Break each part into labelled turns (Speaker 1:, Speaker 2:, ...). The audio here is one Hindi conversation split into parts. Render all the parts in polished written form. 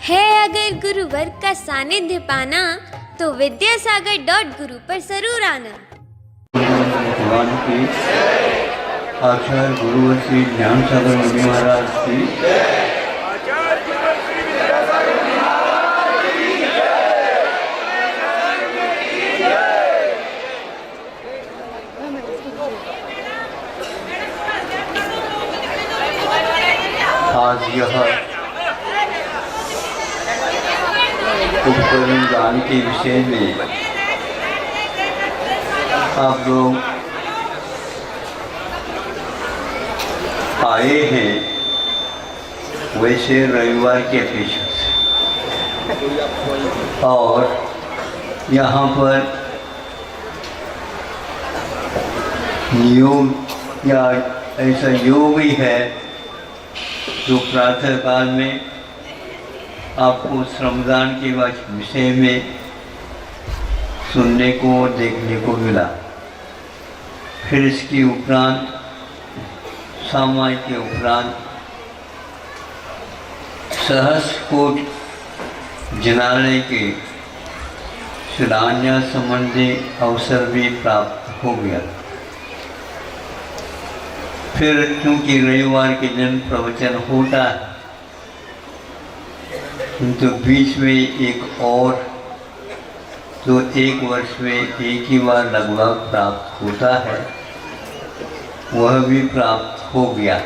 Speaker 1: है अगर गुरुवर का सानिध्य पाना तो विद्यासागर.गुरु पर जरूर आना।
Speaker 2: भगवान की आचार्य गुरुवर श्री ज्ञान सागर मुनि महाराज की आज यह उपकरण दान के विषय में आप लोग आए हैं, वैसे रविवार के अपेक्षा से, और यहाँ पर नियम या ऐसा योग ही है जो प्रातः काल में आपको श्रमदान के विषय में सुनने को और देखने को मिला। फिर इसके उपरांत सामायिक के उपरांत सहस्रकोट जनालय के शिलान्यास संबंधी अवसर भी प्राप्त हो गया। फिर क्योंकि रविवार के दिन प्रवचन होता है, तो बीच में एक और जो एक वर्ष में एक ही बार लगभग प्राप्त होता है, वह भी प्राप्त हो गया।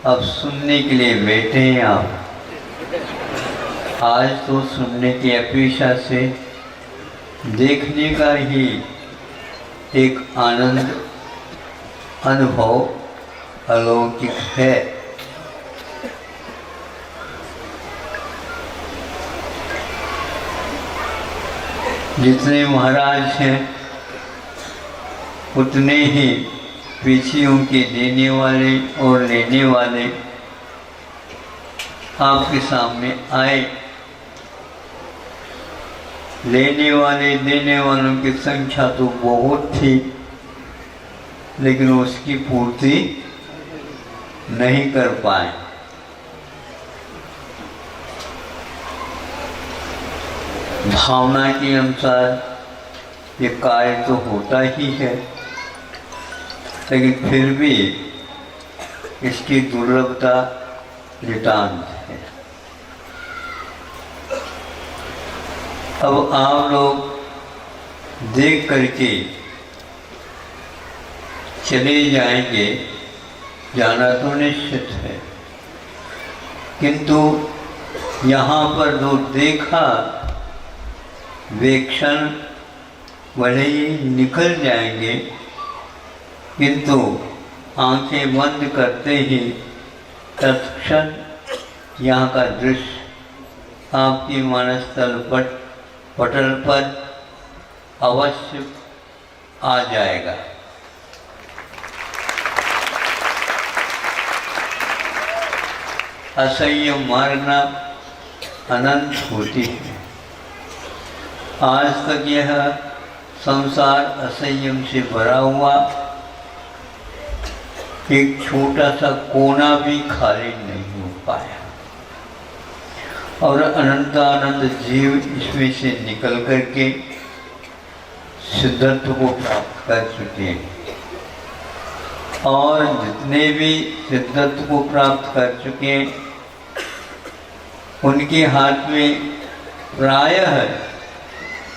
Speaker 2: अब सुनने के लिए बैठे हैं आप। आज तो सुनने की अपेक्षा से देखने का ही एक आनंद अनुभव अलौकिक है। जितने महाराज हैं उतने ही पीछियों के देने वाले और लेने वाले आपके सामने आए। लेने वाले देने वालों की संख्या तो बहुत थी, लेकिन उसकी पूर्ति नहीं कर पाए। भावना के अनुसार ये कार्य तो होता ही है, लेकिन फिर भी इसकी दुर्लभता नितांत है। अब आप लोग देख करके चले जाएंगे, जाना तो निश्चित है, किंतु यहाँ पर जो देखा वे क्षण भले ही निकल जाएंगे, किंतु आंखें बंद करते ही तत्क्षण यहाँ का दृश्य आपकी मानसतल पटल पर अवश्य आ जाएगा। असंयम मारना अनंत होती है। आज तक यह संसार असंयम से भरा हुआ एक छोटा सा कोना भी खाली नहीं हो पाया, और अनंतानंद जीव इसमें से निकल करके सिद्धत्व को प्राप्त कर चुके हैं। और जितने भी सिद्धत्व को प्राप्त कर चुके हैं, उनके हाथ में प्रायः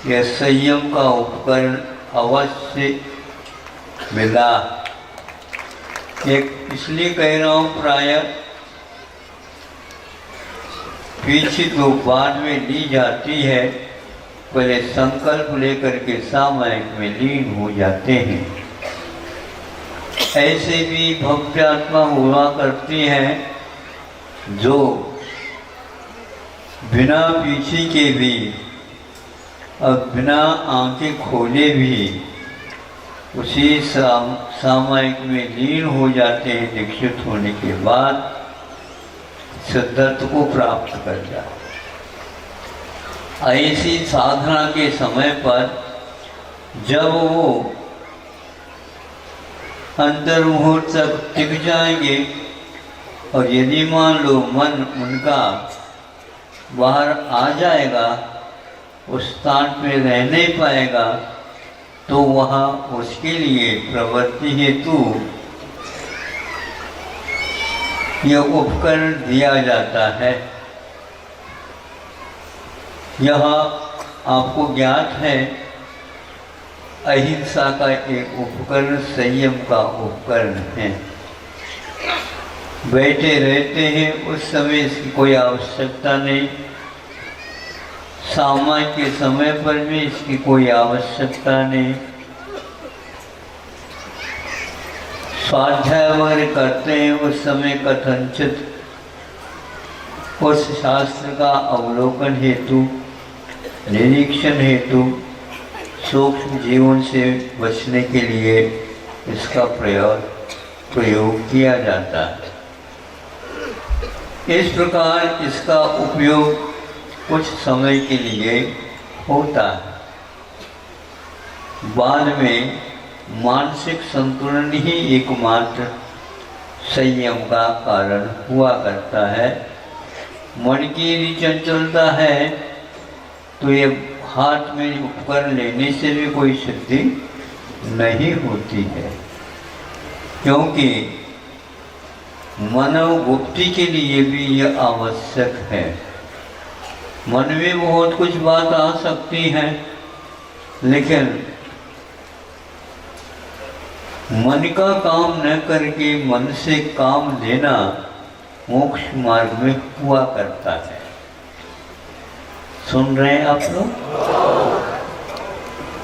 Speaker 2: यह संयम का उपकरण अवश्य मिला। एक इसलिए कह रहा हूँ प्रायः, पीछे तो बाद में ली जाती है, पहले संकल्प लेकर के सामायिक में लीन हो जाते हैं। ऐसे भी भव्य आत्मा हुआ करती हैं जो बिना पीछे के भी और बिना आंखें खोले भी उसी सामायिक में लीन हो जाते हैं। दीक्षित होने के बाद सिद्धत्व को प्राप्त कर जाते। ऐसी साधना के समय पर जब वो अंतर्मुहूर्त तक टिक जाएंगे, और यदि मान लो मन उनका बाहर आ जाएगा, उस स्थान पे रह नहीं पाएगा, तो वहाँ उसके लिए प्रवृत्ति हेतु यह उपकरण दिया जाता है। यह आपको ज्ञात है, अहिंसा का एक उपकरण संयम का उपकरण है। बैठे रहते हैं, उस समय इसकी कोई आवश्यकता नहीं, सामान्य के समय पर भी इसकी कोई आवश्यकता नहीं। स्वाध्याय वगैरह करते हैं, उस समय कथनचित उस शास्त्र का अवलोकन हेतु, निरीक्षण हेतु, सूक्ष्म जीवन से बचने के लिए इसका प्रयोग किया जाता है। इस प्रकार इसका उपयोग कुछ समय के लिए होता है, बाद में मानसिक संतुलन ही एकमात्र संयम का कारण हुआ करता है। मन की यदि चंचलता है तो ये हाथ में उपकरण लेने से भी कोई सिद्धि नहीं होती है, क्योंकि मनोगुप्ति के लिए भी यह आवश्यक है। मन में बहुत कुछ बात आ सकती है, लेकिन मन का काम न करके मन से काम लेना मोक्ष मार्ग में हुआ करता है। सुन रहे हैं आप लोग?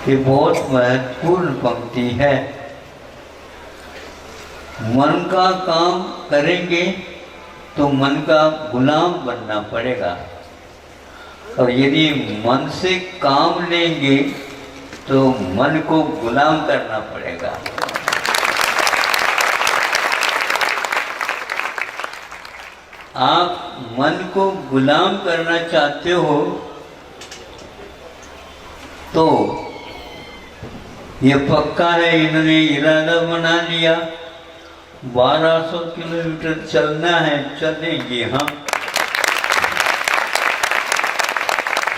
Speaker 2: ये बहुत महत्वपूर्ण पंक्ति है। मन का काम करेंगे तो मन का गुलाम बनना पड़ेगा, और यदि मन से काम लेंगे तो मन को गुलाम करना पड़ेगा। आप मन को गुलाम करना चाहते हो तो ये पक्का है, इन्होंने इरादा बना लिया 1200 किलोमीटर चलना है, चलेंगे हम,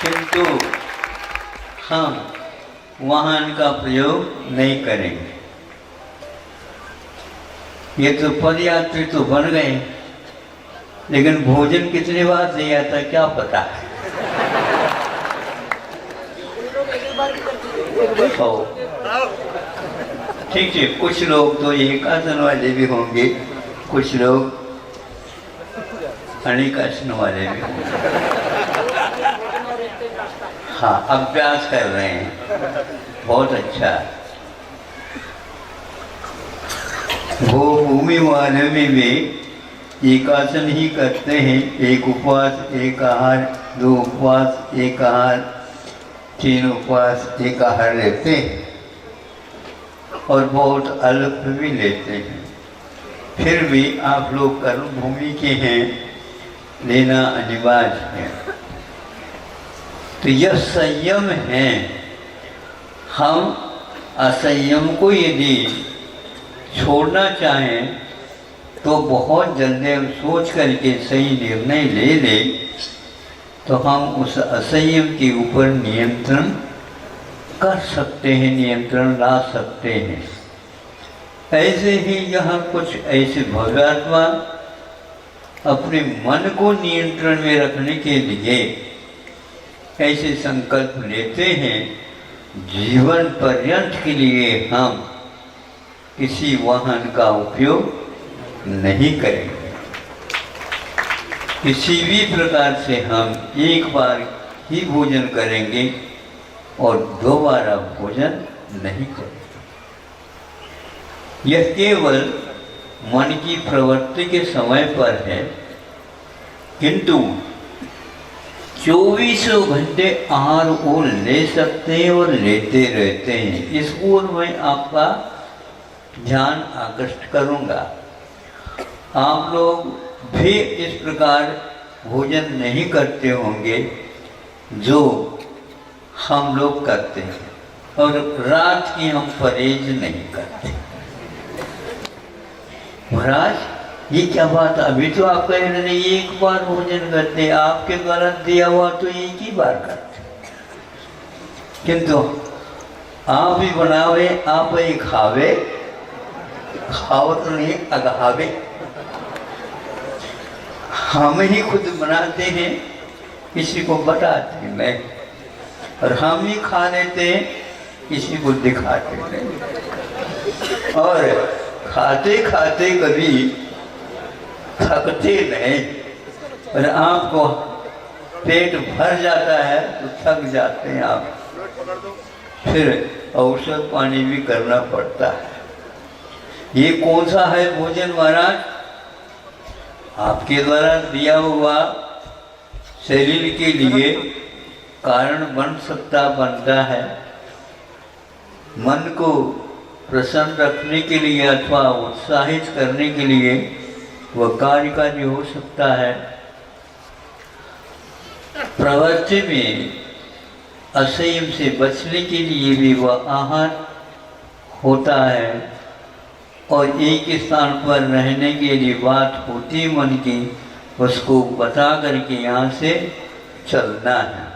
Speaker 2: किंतु हम वाहन का प्रयोग नहीं करेंगे। ये तो पदयात्री तो बन गए, लेकिन भोजन कितने बार नहीं आता क्या पता है। ठीक है, कुछ लोग तो एक आसन वाले भी होंगे, कुछ लोग अनेक आसन वाले भी होंगे। हाँ, अभ्यास कर रहे हैं, बहुत अच्छा। भूमि वाले में भी एक आसन ही करते हैं, एक उपवास एक आहार, 2 उपवास एक आहार, 3 उपवास एक आहार लेते हैं, और बहुत अल्प भी लेते हैं। फिर भी आप लोग कर्म भूमि के हैं, लेना अनिवार्य है। तो यह संयम है। हम असंयम को यदि छोड़ना चाहें तो बहुत जल्दी हम सोच करके सही निर्णय ले ले तो हम उस असंयम के ऊपर नियंत्रण कर सकते हैं, नियंत्रण ला सकते हैं। ऐसे ही यहाँ कुछ ऐसे भव्यात्मा अपने मन को नियंत्रण में रखने के लिए ऐसे संकल्प लेते हैं, जीवन पर्यंत के लिए हम किसी वाहन का उपयोग नहीं करेंगे। किसी भी प्रकार से हम एक बार ही भोजन करेंगे और दोबारा भोजन नहीं करेंगे। यह केवल मन की प्रवृत्ति के समय पर है, किंतु 24 घंटे आहार और ले सकते हैं और लेते रहते हैं। इस ओर मैं आपका ध्यान आकृष्ट करूंगा। आप लोग भी इस प्रकार भोजन नहीं करते होंगे जो हम लोग करते हैं, और रात की हम परहेज नहीं करते। महाराज ये क्या बात, अभी तो आप कह रहे थे एक बार भोजन करते, आपके द्वारा दिया हुआ तो एक ही बार करते, किंतु आप ही बनावे आप ही खावे, खावत नहीं अगावे। हम ही खुद बनाते हैं, किसी को बताते नहीं, और हम ही खा लेते हैं, किसी को दिखाते नहीं, और खाते खाते कभी थकते नहीं। और आपको पेट भर जाता है तो थक जाते हैं आप, फिर औषध पानी भी करना पड़ता है। ये कौन सा है भोजन महाराज? आपके द्वारा दिया हुआ शरीर के लिए कारण बनता है, मन को प्रसन्न रखने के लिए अथवा उत्साहित करने के लिए वह कार्यकारी हो सकता है। प्रवृत्ति में असंयम से बचने के लिए भी वह आहार होता है, और एक स्थान पर रहने के लिए बात होती मन की, उसको बता करके यहाँ से चलना है।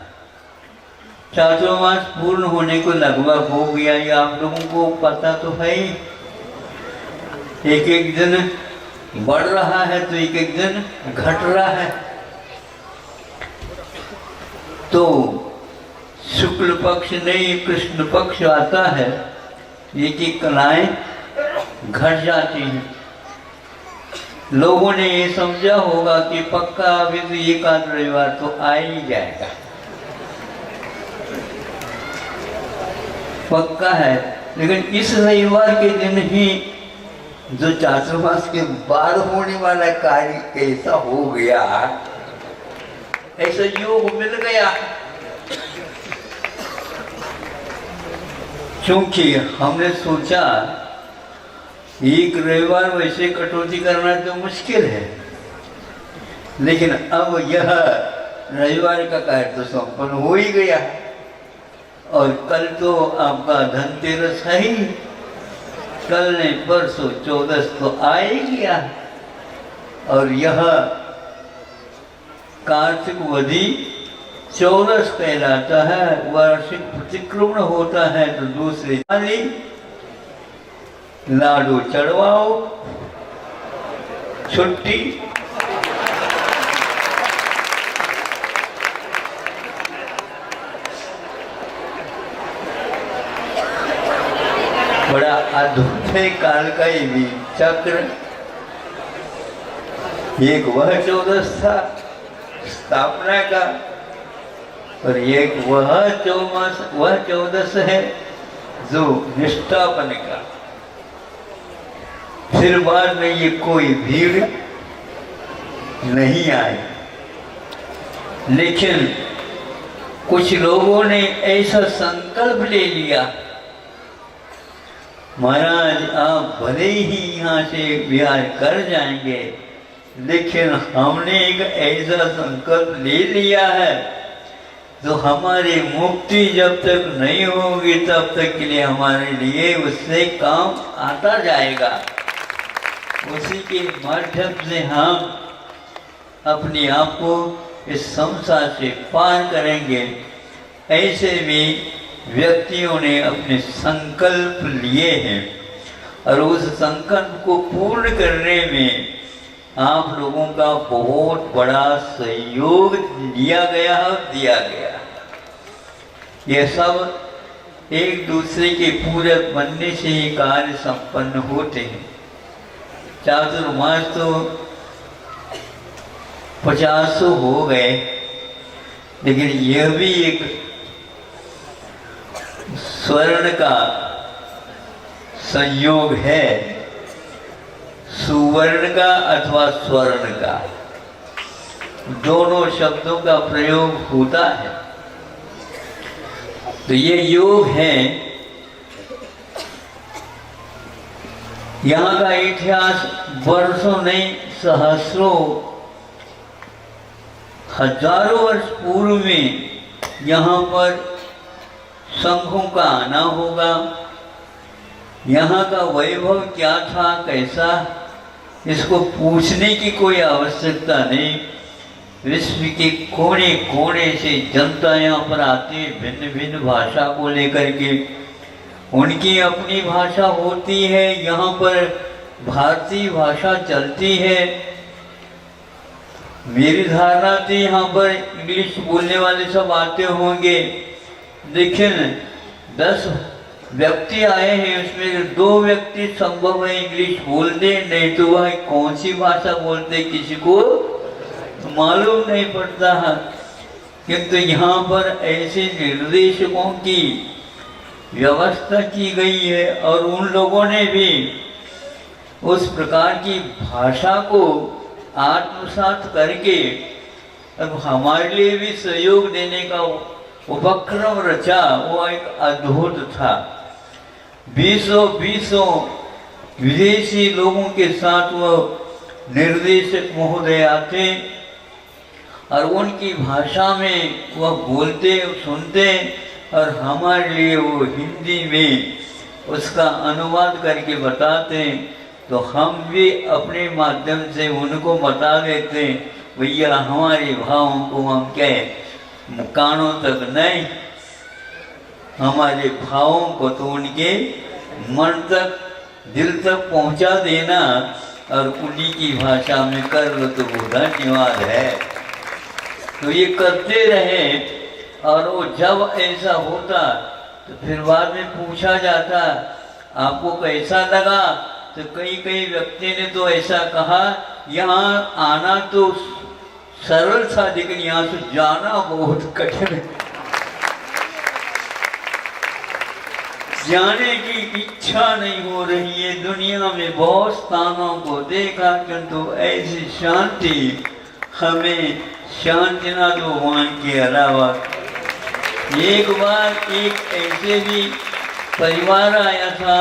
Speaker 2: चातुर्मास पूर्ण होने को लगभग हो गया, ये आप लोगों को पता तो है ही। एक एक दिन बढ़ रहा है तो एक एक दिन घट रहा है। तो शुक्ल पक्ष नहीं कृष्ण पक्ष आता है, एक एक कलाएं घट जाती हैं। लोगों ने ये समझा होगा कि पक्का अभी तो एक आध रविवार तो आ ही जाएगा, पक्का है। लेकिन इस रविवार के दिन ही जो चातुर्मास के बाद होने वाला कार्य कैसा हो गया, ऐसा योग मिल गया। क्योंकि हमने सोचा एक रविवार वैसे कटौती करना तो मुश्किल है, लेकिन अब यह रविवार का कार्य तो संपन्न हो ही गया, और कल तो आपका धनतेरस है ही, कल ने परसों 14 तो आ ही गया, और यह कार्तिक वधी 14 कहलाता है। वार्षिक प्रतिक्रमण होता है तो दूसरे लाडू चढ़वाओ, छुट्टी। बड़ा अद्भुत है काल का ये भी चक्र। एक वह 14 था स्थापना का, और एक वह 14 है जो निष्ठापन का। फिर बाद में ये कोई भीड़ नहीं आई, लेकिन कुछ लोगों ने ऐसा संकल्प ले लिया, महाराज आप भले ही यहाँ से विहार कर जाएंगे, लेकिन हमने एक ऐसा संकल्प ले लिया है तो हमारी मुक्ति जब तक नहीं होगी तब तक के लिए हमारे लिए उससे काम आता जाएगा। उसी के माध्यम से हम अपने आप को इस संसार से पार करेंगे। ऐसे भी व्यक्तियों ने अपने संकल्प लिए हैं, और उस संकल्प को पूर्ण करने में आप लोगों का बहुत बड़ा सहयोग दिया गया। यह सब एक दूसरे के पूरक बनने से ही कार्य संपन्न होते हैं। चातुर्मास तो 50 हो गए, लेकिन यह भी एक स्वर्ण का संयोग है, सुवर्ण का अथवा स्वर्ण का, दोनों शब्दों का प्रयोग होता है। तो ये योग है। यहाँ का इतिहास वर्षों नहीं सहस्रों हजारों वर्ष पूर्व में यहाँ पर संघों का आना होगा। यहाँ का वैभव क्या था, कैसा, इसको पूछने की कोई आवश्यकता नहीं। विश्व के कोने कोने से जनता यहाँ पर आती है भिन्न भिन्न भाषा को लेकर के। उनकी अपनी भाषा होती है, यहाँ पर भारतीय भाषा चलती है। मेरी धारणा थी यहाँ पर इंग्लिश बोलने वाले सब आते होंगे, लेकिन 10 व्यक्ति आए हैं, उसमें 2 व्यक्ति संभव है इंग्लिश बोलते, नहीं तो वह कौन सी भाषा बोलते किसी को मालूम नहीं पड़ता है। किंतु यहाँ पर ऐसे निर्देशकों की व्यवस्था की गई है और उन लोगों ने भी उस प्रकार की भाषा को आत्मसात करके अब हमारे लिए भी सहयोग देने का उपक्रम रचा। वो एक अद्भुत था। 20 विदेशी लोगों के साथ वो निर्देशक महोदय आते और उनकी भाषा में वह बोलते सुनते और हमारे लिए वो हिंदी में उसका अनुवाद करके बताते, तो हम भी अपने माध्यम से उनको बता देते, भैया हमारे भावों को हम क्या कानों तक नहीं, हमारे भावों को तो उनके मन तक दिल तक पहुंचा देना और उन्हीं की भाषा में कर लो तो वो धन्यवाद है। तो ये करते रहे और वो जब ऐसा होता तो फिर बाद में पूछा जाता आपको कैसा लगा, तो कई व्यक्ति ने तो ऐसा कहा यहाँ आना तो सरल था लेकिन यहाँ से जाना बहुत कठिन है। जाने की इच्छा नहीं हो रही है। दुनिया में बहुत स्थानों को देखा किंतु ऐसी शांति हमें शांति ना दो वहाँ के अलावा। एक बार एक ऐसे भी परिवार आया था,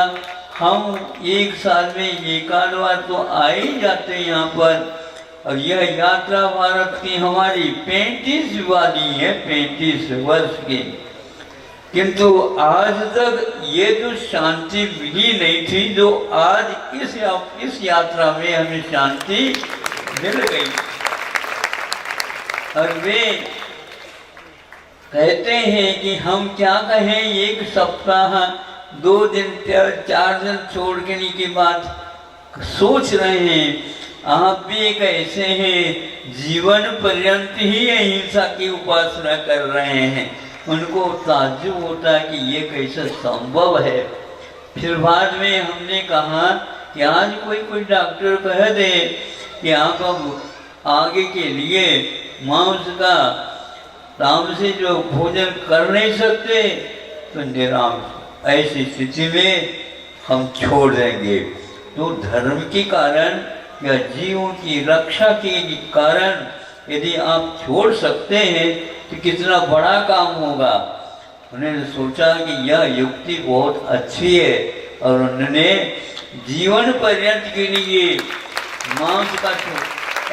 Speaker 2: हम एक साल में 1 आध बार तो आ ही जाते हैं यहाँ पर, और यह यात्रा भारत की हमारी 35 वाली है, 35 वर्ष की। किंतु आज तक ये जो शांति मिली नहीं थी जो आज इस यात्रा में हमें शांति मिल गई। और वे कहते हैं कि हम क्या कहें, 1 सप्ताह 2 दिन 4 दिन छोड़ने की बात सोच रहे हैं। आप भी एक ऐसे हैं जीवन पर्यंत ही अहिंसा की उपासना कर रहे हैं। उनको ताज्जुब होता है कि ये कैसे संभव है। फिर बाद में हमने कहा कि आज कोई डॉक्टर कह दे कि आप अब आगे के लिए मांस का ताम से जो भोजन कर नहीं सकते तो निराम, ऐसी स्थिति में हम छोड़ देंगे। तो धर्म के कारण या जीवों की रक्षा के कारण यदि आप छोड़ सकते हैं तो कितना बड़ा काम होगा। उन्होंने सोचा कि यह युक्ति बहुत अच्छी है और उन्होंने जीवन पर्यंत के लिए मांस का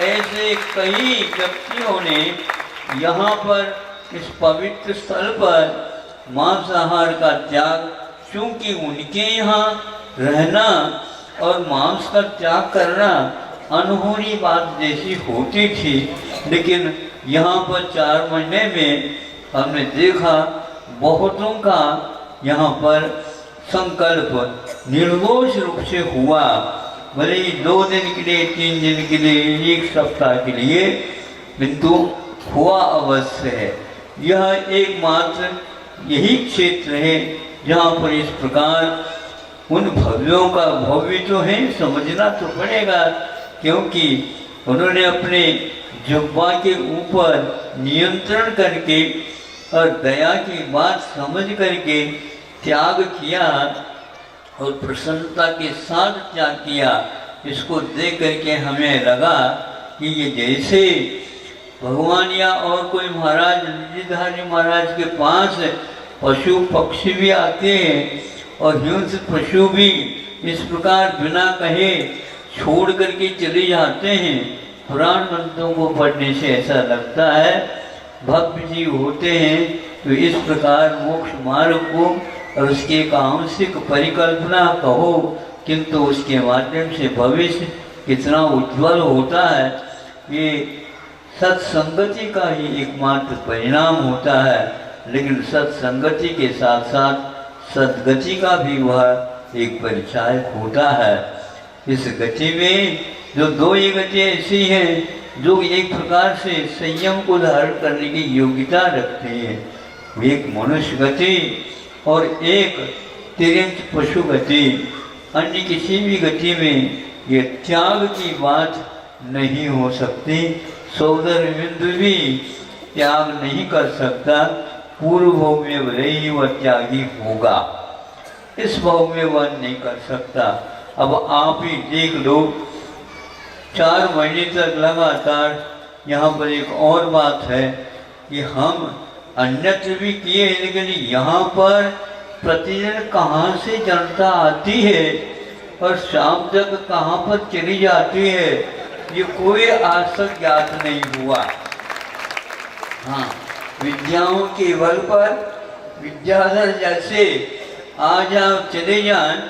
Speaker 2: ऐसे कई व्यक्तियों ने यहाँ पर इस पवित्र स्थल पर मांसाहार का त्याग, क्योंकि उनके यहाँ रहना और मांस का त्याग करना अनहोनी बात जैसी होती थी। लेकिन यहाँ पर 4 महीने में हमने देखा बहुतों का यहाँ पर संकल्प निर्दोष रूप से हुआ। भले ही 2 दिन के लिए, 3 दिन के लिए, 1 सप्ताह के लिए, किंतु हुआ अवश्य है। यह एकमात्र यही क्षेत्र है जहाँ पर इस प्रकार उन भव्यों का भव्य तो है, समझना तो पड़ेगा, क्योंकि उन्होंने अपने जुब्बा के ऊपर नियंत्रण करके और दया की बात समझ करके त्याग किया और प्रसन्नता के साथ त्याग किया। इसको देख करके हमें लगा कि ये जैसे भगवान या और कोई महाराज निधिधारी महाराज के पास पशु पक्षी भी आते हैं और हिंस पशु भी इस प्रकार बिना कहे छोड़ करके चले जाते हैं। पुराण ग्रंथों को पढ़ने से ऐसा लगता है भक्त जीव होते हैं तो इस प्रकार मोक्ष मार्ग को और उसकी एक आंशिक परिकल्पना कहो, किंतु उसके माध्यम से भविष्य कितना उज्जवल होता है, ये सत्संगति का ही एकमात्र परिणाम होता है। लेकिन सत्संगति के साथ साथ सद्गति का भी वह एक परिचय होता है। इस गति में जो दो ही गति ऐसी हैं जो एक प्रकार से संयम को धारण करने की योग्यता रखती है, एक मनुष्य गति और एक तिरंज पशु गति। अन्य किसी भी गति में ये त्याग की बात नहीं हो सकती। सौदर बिंदु भी त्याग नहीं कर सकता। पूर्व भोग में भले ही वह त्यागी होगा, इस भोग में वह नहीं कर सकता। अब आप ही देख लो, 4 महीने तक लगातार यहाँ पर एक और बात है कि हम अन्यत्र भी किए, लेकिन यहाँ पर प्रतिदिन कहाँ से जनता आती है और शाम तक कहाँ पर चली जाती है, ये कोई आज तक ज्ञात नहीं हुआ। हाँ, विद्याओं के बल पर विद्याधर जैसे आ जाओ चले जान,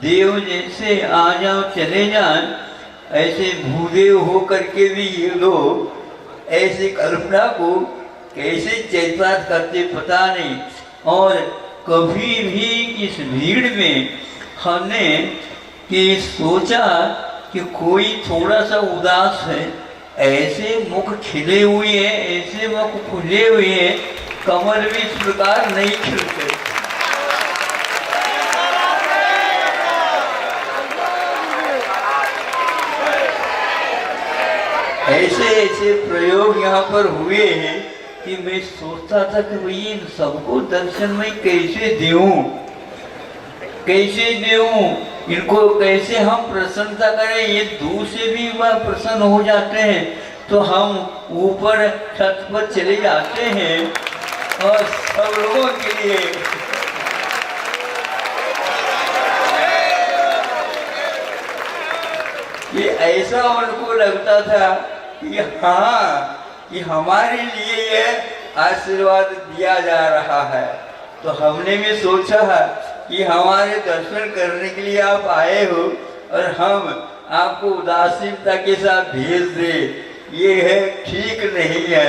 Speaker 2: देव जैसे आ जाओ चले जान, ऐसे भूदेव हो करके भी ये लोग ऐसी कल्पना को कैसे चैतार्थ करते पता नहीं। और कभी भी इस भीड़ में हमने कि सोचा कि कोई थोड़ा सा उदास है, ऐसे मुख खिले हुए हैं, ऐसे मुख खुले हुए हैं, कमर भी इस प्रकार नहीं खिलते। ऐसे ऐसे प्रयोग यहाँ पर हुए हैं कि मैं सोचता था कि भाई इन सबको दर्शन में कैसे दूं, कैसे दूं, इनको कैसे हम प्रसन्नता करें। ये दूर से भी वह प्रसन्न हो जाते हैं तो हम ऊपर छत पर चले जाते हैं और सब लोगों के लिए ये ऐसा उनको लगता था कि हाँ, कि हमारे लिए ये आशीर्वाद दिया जा रहा है। तो हमने भी सोचा है कि हमारे दर्शन करने के लिए आप आए हो और हम आपको उदासीनता के साथ भेज दे, ये है ठीक नहीं है।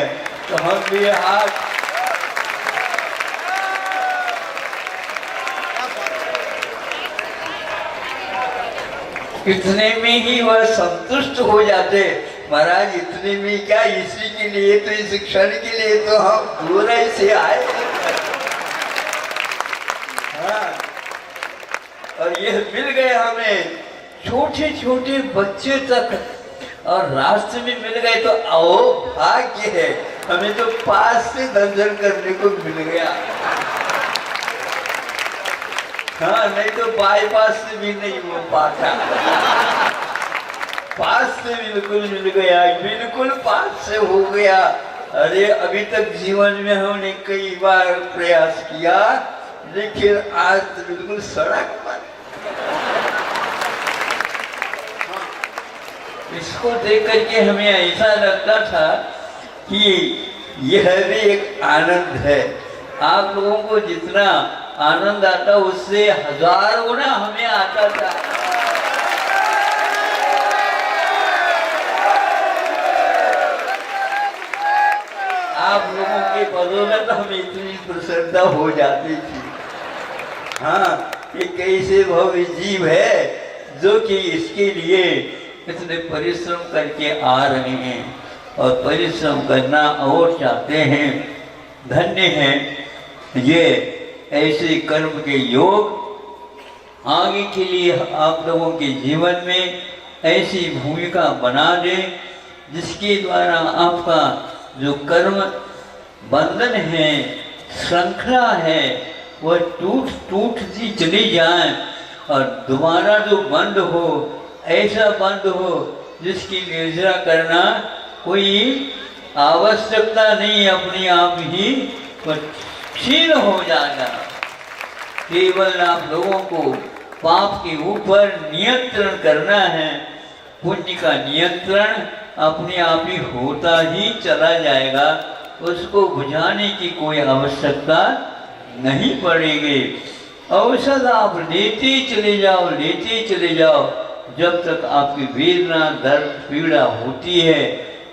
Speaker 2: तो हम भी हाथ इतने में ही वह संतुष्ट हो जाते। महाराज इतने में क्या, इसी के लिए तो, इस क्षण के लिए तो हम दूर से आए। हाँ, और ये मिल गए हमें छोटे छोटे बच्चे तक, और रास्ते में मिल गए तो आओ भाग्य है, हमें तो पास से दर्शन करने को मिल गया। हाँ, नहीं तो बाईपास से भी नहीं हो पाता, पास से बिल्कुल मिल गया, बिल्कुल पास से हो गया। अरे अभी तक जीवन में हमने कई बार प्रयास किया, लेकिन आज तो बिल्कुल सड़क पर। इसको देख करके हमें ऐसा लगता था कि यह भी एक आनंद है। आप लोगों को जितना आनंद आता उससे 1000 गुना हमें आता था। आप लोगों के बदौलत हमें इतनी प्रसन्नता हो जाती थी। हाँ, ये कैसे भव्य जीव है जो कि इसके लिए इतने परिश्रम करके आ रहे हैं और परिश्रम करना और चाहते हैं। धन्य हैं ये ऐसे कर्म के योग। आगे के लिए आप लोगों के जीवन में ऐसी भूमिका बना दे जिसके द्वारा आपका जो कर्म बंधन है, श्रृंखला है, वह टूटती चली जाए और दोबारा जो बंद हो, ऐसा बंद हो जिसकी निर्जरा करना कोई आवश्यकता नहीं, अपने आप ही क्षीण हो जाना। केवल आप लोगों को पाप के ऊपर नियंत्रण करना है, पुण्य का नियंत्रण अपने आप ही होता ही चला जाएगा, उसको बुझाने की कोई आवश्यकता नहीं पड़ेगी। औषध आप लेते चले जाओ, लेते चले जाओ, जब तक आपकी वेदना दर्द पीड़ा होती है,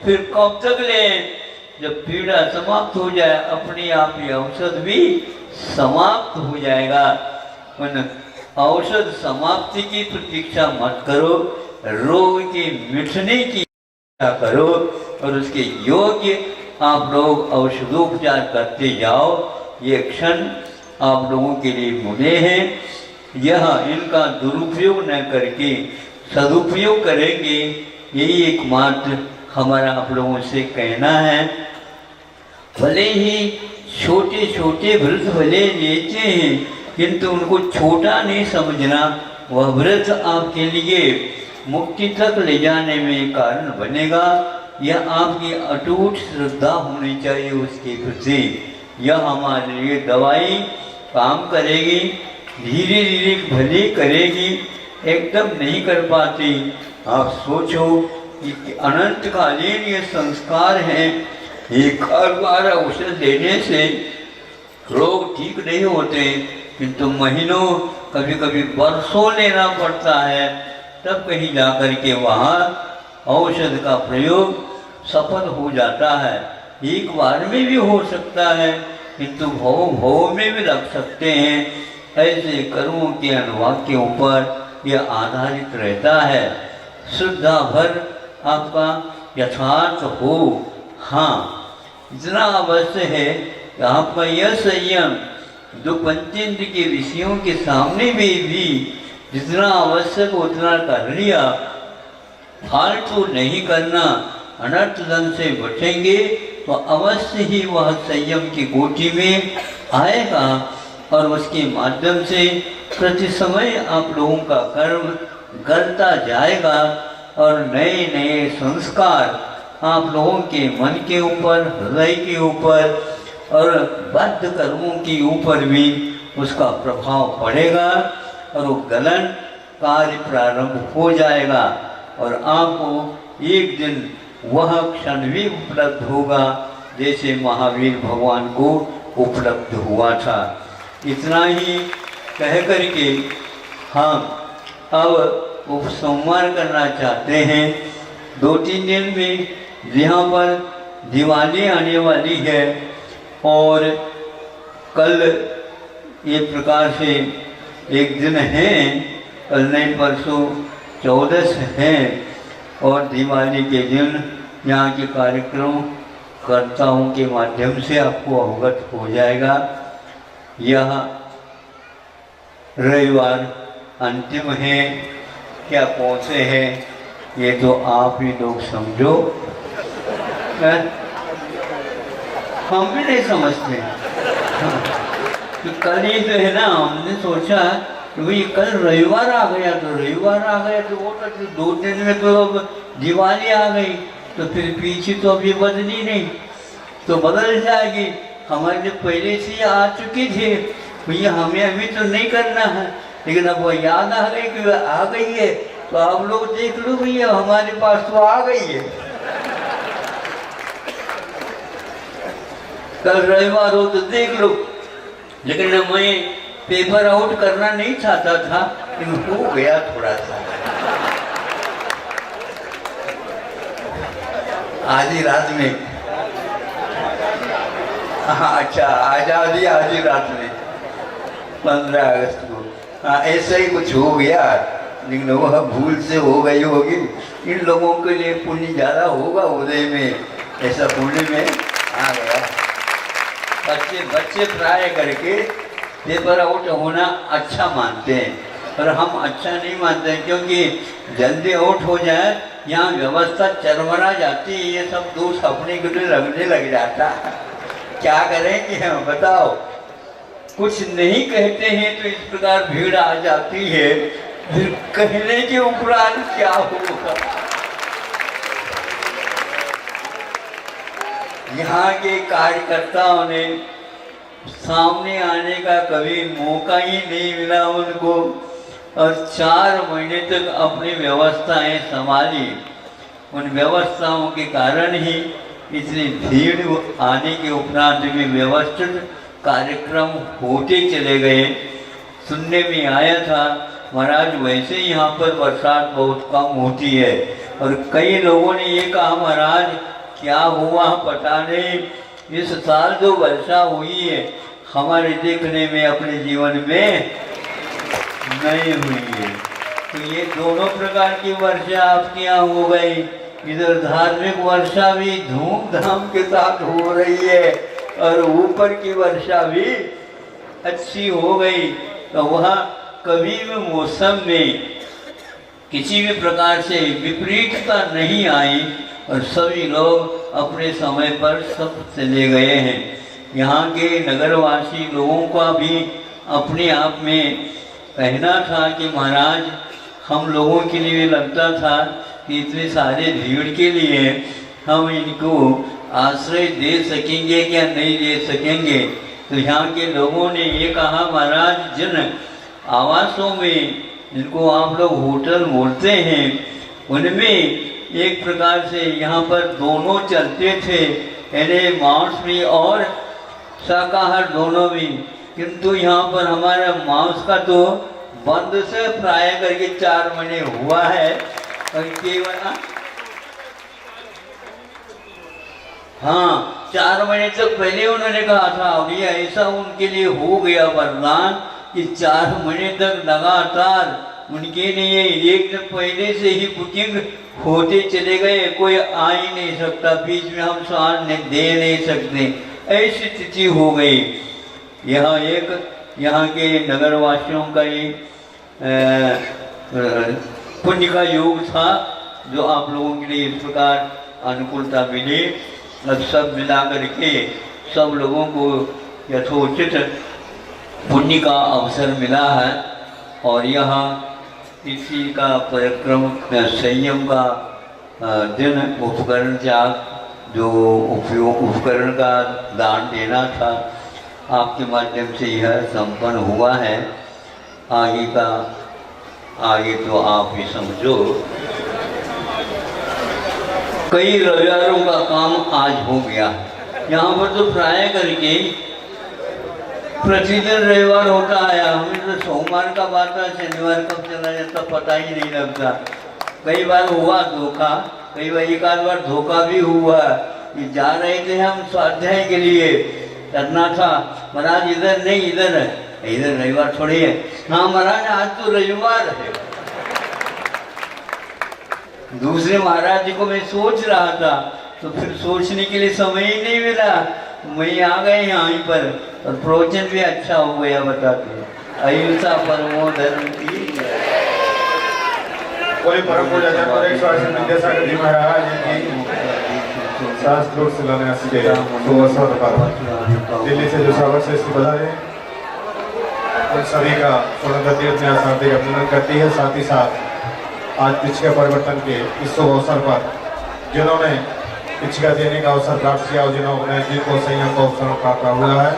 Speaker 2: फिर कब तक लें? जब पीड़ा समाप्त हो जाए अपने आप ये औषध भी समाप्त हो जाएगा। औषध समाप्ति की प्रतीक्षा मत करो, रोग के मिटने की इच्छा करो और उसके योग्य आप लोग औषधोपचार करते जाओ। ये क्षण आप लोगों के लिए मिले हैं, यह इनका दुरुपयोग न करके सदुपयोग करेंगे, यही एकमात्र हमारा आप लोगों से कहना है। भले ही छोटे छोटे व्रत भले लेते हैं, किंतु उनको छोटा नहीं समझना। वह व्रत आपके लिए मुक्ति तक ले जाने में कारण बनेगा। यह आपकी अटूट श्रद्धा होनी चाहिए उसके प्रति। यह हमारे लिए दवाई काम करेगी, धीरे धीरे भले करेगी, एकदम नहीं कर पाती। आप सोचो कि अनंतकालीन ये संस्कार हैं, एक बार औषध देने से रोग ठीक नहीं होते, किंतु महीनों कभी कभी वर्षों लेना पड़ता है, तब कहीं जाकर के वहाँ औषध का प्रयोग सफल हो जाता है। एक बार में भी हो सकता है, किंतु भव में भी लग सकते हैं। ऐसे कर्मों के अनुभाग के ऊपर यह आधारित रहता है। श्रद्धा भर आपका यथार्थ हो। हाँ, इतना अवश्य है कि आपका यह संयम जो पंचेंद्र के विषयों के सामने में भी जितना आवश्यक उतना कर लिया, फालतू नहीं करना। अनर्थ धन से बचेंगे तो अवश्य ही वह संयम की कोटि में आएगा और उसके माध्यम से प्रति समय आप लोगों का कर्म करता जाएगा और नए नए संस्कार आप लोगों के मन के ऊपर, हृदय के ऊपर और बद्ध कर्मों के ऊपर भी उसका प्रभाव पड़ेगा और वो गलन कार्य प्रारंभ हो जाएगा और आपको एक दिन वह क्षण भी उपलब्ध होगा जैसे महावीर भगवान को उपलब्ध हुआ था। इतना ही कह करके हम अब उपसंहार करना चाहते हैं। 2-3 दिन में यहाँ पर दिवाली आने वाली है और कल ये प्रकार से एक दिन है, कल नहीं परसों 14 है और दिवाली के दिन यहाँ के कार्यक्रम कर्ताओं के माध्यम से आपको अवगत हो जाएगा। यह रविवार अंतिम है, क्या कौन से है ये तो आप ही लोग समझो, हम भी नहीं समझते। तो कल ही जो है ना, हमने सोचा कि भाई कल रविवार आ गया तो रविवार आ गया तो वो तो 2 दिन में तो अब दिवाली आ गई, तो फिर पीछे तो अभी बदली नहीं, तो बदल जाएगी। हमारे जो पहले से आ चुकी थी भैया हमें अभी तो नहीं करना है, लेकिन अब वो याद आ गई कि आ गई है तो आप लोग देख लो भैया हमारे पास तो आ गई है। कल रविवार हो तो देख लो, लेकिन मैं पेपर आउट करना नहीं चाहता था, लेकिन हो गया थोड़ा सा। आज ही रात में, हाँ अच्छा आजादी आज ही रात में 15 अगस्त को, हाँ ऐसा ही कुछ हो गया, लेकिन वह भूल से हो गई होगी। इन लोगों के लिए पुण्य ज़्यादा होगा उदय में, ऐसा पुण्य में आ गया। बच्चे प्राय करके पेपर आउट होना अच्छा मानते हैं, पर हम अच्छा नहीं मानते, क्योंकि जल्दी आउट हो जाए यहाँ व्यवस्था चरमरा जाती है, ये सब दोष अपने को लगने लग जाता है। क्या करेंगे हम बताओ, कुछ नहीं कहते हैं तो इस प्रकार भीड़ आ जाती है, फिर कहने के उपरांत क्या होगा। यहाँ के कार्यकर्ताओं ने सामने आने का कभी मौका ही नहीं मिला उनको, और 4 महीने तक अपनी व्यवस्थाएं संभाली। उन व्यवस्थाओं के कारण ही इतनी भीड़ आने के उपरांत भी व्यवस्थित कार्यक्रम होते चले गए। सुनने में आया था महाराज वैसे ही यहाँ पर बरसात बहुत कम होती है। और कई लोगों ने ये कहा महाराज क्या हुआ पता नहीं, इस साल जो वर्षा हुई है हमारे देखने में अपने जीवन में नहीं हुई है। तो ये दोनों प्रकार की वर्षा आपके यहाँ हो गई, इधर धार्मिक वर्षा भी धूमधाम के साथ हो रही है और ऊपर की वर्षा भी अच्छी हो गई। तो वहाँ कभी भी मौसम में किसी भी प्रकार से विपरीतता नहीं आई और सभी लोग अपने समय पर सब चले गए हैं। यहाँ के नगरवासी लोगों का भी अपने आप में कहना था कि महाराज हम लोगों के लिए लगता था कि इतने सारे भीड़ के लिए हम इनको आश्रय दे सकेंगे क्या नहीं दे सकेंगे। तो यहाँ के लोगों ने ये कहा महाराज जिन आवासों में जिनको आप लोग होटल बोलते हैं उनमें एक प्रकार से यहाँ पर दोनों चलते थे, यानी मांस भी और शाकाहार दोनों भी, किंतु यहाँ पर हमारा मांस का तो बंद से प्राय करके 4 महीने हुआ है और केवल हाँ 4 महीने तक पहले उन्होंने कहा था। अभी ऐसा उनके लिए हो गया वरदान कि 4 महीने तक लगातार उनके लिए एक दिन पहले से ही बुकिंग होते चले गए, कोई आ ही नहीं सकता, बीच में हम स्वाद दे नहीं सकते, ऐसी स्थिति हो गई। यहाँ के नगरवासियों का ये पुण्य का योग था जो आप लोगों के लिए इस प्रकार अनुकूलता मिली। अब सब मिला करके सब लोगों को यथोचित पुण्य का अवसर मिला है और यहाँ इसी का पराक्रम संयम का दिन उपकरण त्याग जो उपकरण का दान देना था आपके माध्यम से यह संपन्न हुआ है। आगे तो आप ही समझो। कई रविवारों का काम आज हो गया यहाँ पर, तो प्राय करके प्रतिदिन रविवार होता है, हमें तो सोमवार का बात है, शनिवार कब चला जाता पता ही नहीं लगता। कई बार हुआ धोखा, कई बार एक आध बार धोखा भी हुआ कि जा रहे थे हम स्वाध्याय के लिए करना था, महाराज इधर नहीं इधर है, इधर रविवार थोड़ी है। हाँ महाराज आज तो रविवार है। दूसरे महाराज जी को मैं सोच रहा था तो फिर सोचने के लिए समय ही नहीं मिला, वहीं आ गए यहाँ पर और प्रवचन भी अच्छा हो गया बताते। अहिंसा परमो धर्म की
Speaker 3: कोई परम पूजा विद्यासागर जी महाराज की शास्त्रों से शिलान्यास के अवसर पर दिल्ली से जो सावर से इसकी बधाई उन सभी का पूर्ण तीर्थ हार्दिक अभिनंदन करती है। साथ ही साथ आज पिछले परिवर्तन के इस शुभ अवसर पर जिन्होंने पिछड़ा देने का अवसर प्राप्त किया और जिन्होंने जिनको संयम का अवसर प्राप्त हुआ है